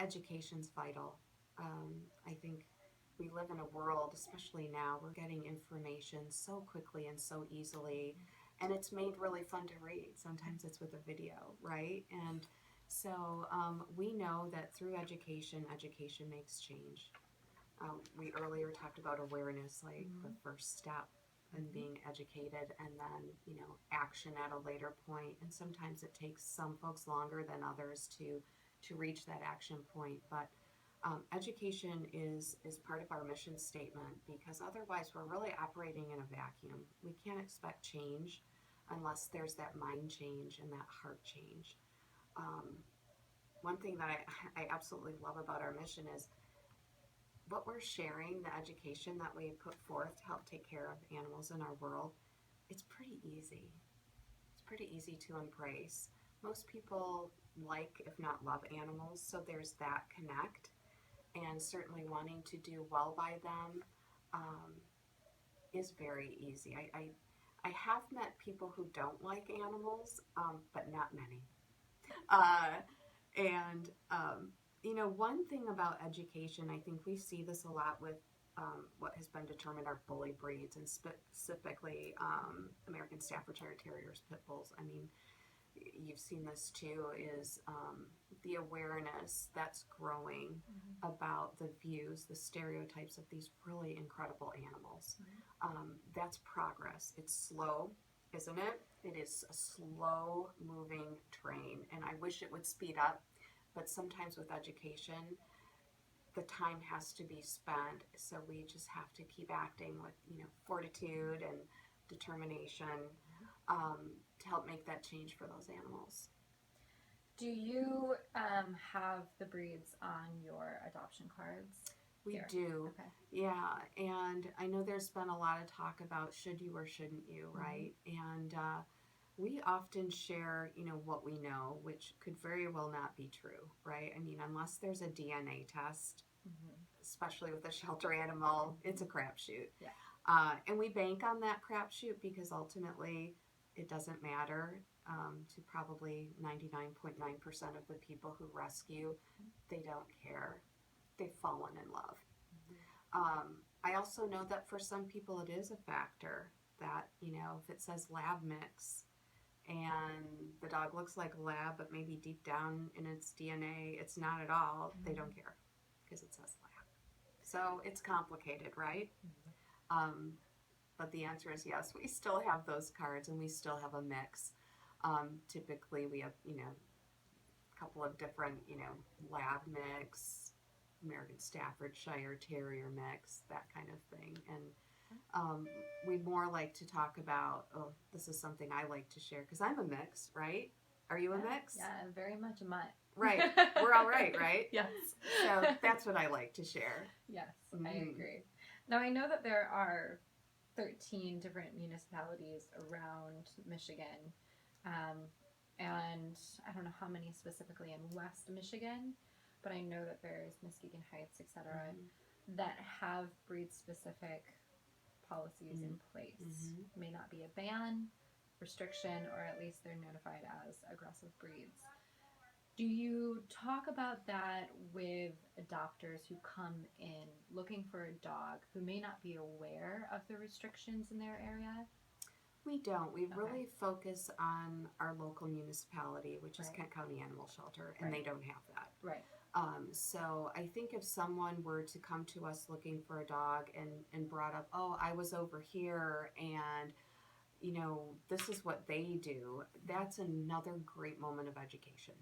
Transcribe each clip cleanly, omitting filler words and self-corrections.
education's vital. I think we live in a world, especially now, we're getting information so quickly and so easily, and it's made really fun to read. Sometimes it's with a video, right? And so we know that through education, education makes change. We earlier talked about awareness, like the first step in being educated, and then, action at a later point. And sometimes it takes some folks longer than others to reach that action point. But education is part of our mission statement, because otherwise we're really operating in a vacuum. We can't expect change unless there's that mind change and that heart change. Um, One thing that I absolutely love about our mission is what we're sharing, the education that we put forth to help take care of animals in our world. It's pretty easy. It's pretty easy to embrace. Most people like, if not love, animals, so there's that connect, and certainly wanting to do well by them um, is very easy. I have met people who don't like animals, but not many. Uh, and one thing about education, I think we see this a lot with what has been determined are bully breeds, and specifically American Staffordshire Terriers, pit bulls. I mean, you've seen this too, is the awareness that's growing about the views, the stereotypes of these really incredible animals. That's progress. It's slow, isn't it? It is a slow moving train, and I wish it would speed up, but sometimes with education, the time has to be spent, so we just have to keep acting with, fortitude and determination to help make that change for those animals. Do you have the breeds on your adoption cards? We Here. do. Okay. Yeah, and I know there's been a lot of talk about should you or shouldn't you, right? And we often share, what we know, which could very well not be true, right? I mean, unless there's a DNA test, especially with a shelter animal, it's a crapshoot. Yeah. And we bank on that crapshoot because ultimately it doesn't matter to probably 99.9% of the people who rescue. They don't care. They've fallen in love. I also know that for some people it is a factor that, if it says lab mix and the dog looks like a lab, but maybe deep down in its DNA it's not at all, they don't care because it says lab. So it's complicated, right? But the answer is yes, we still have those cards and we still have a mix. Typically we have, a couple of different, lab mix, American Staffordshire Terrier mix, that kind of thing. And we more like to talk about, this is something I like to share because I'm a mix, right? Are you a mix? Yeah, I'm very much a mutt. Right. We're all right, right? Yes. So that's what I like to share. Yes, I agree. Now, I know that there are 13 different municipalities around Michigan, and I don't know how many specifically in West Michigan, but I know that there's Muskegon Heights, etc., that have breed-specific policies in place. May not be a ban, restriction, or at least they're notified as aggressive breeds. Do you talk about that with adopters who come in looking for a dog who may not be aware of the restrictions in their area? We don't. We really focus on our local municipality, which is Right. Kent County Animal Shelter, and Right. they don't have that. Right. So I think if someone were to come to us looking for a dog and brought up, oh, I was over here and, this is what they do, that's another great moment of education.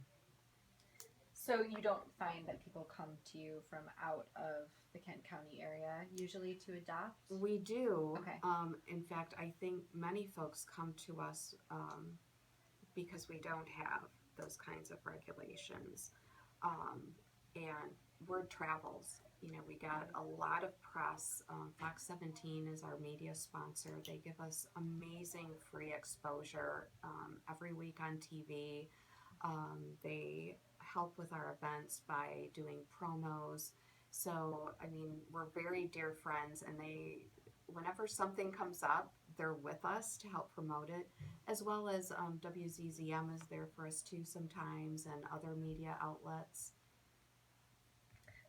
So you don't find that people come to you from out of the Kent County area usually to adopt? We do. Okay. In fact, I think many folks come to us because we don't have those kinds of regulations. And word travels. We got a lot of press. Fox 17 is our media sponsor. They give us amazing free exposure every week on TV. They help with our events by doing promos. So, I mean, we're very dear friends, and whenever something comes up, they're with us to help promote it, as well as WZZM is there for us too sometimes, and other media outlets.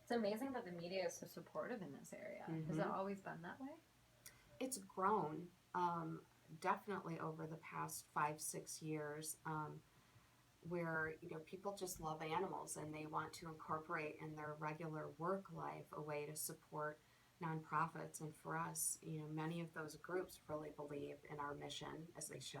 It's amazing that the media is so supportive in this area. Has it always been that way? It's grown definitely over the past 5-6 years, where people just love animals and they want to incorporate in their regular work life a way to support nonprofits. And for us, many of those groups really believe in our mission, as they should.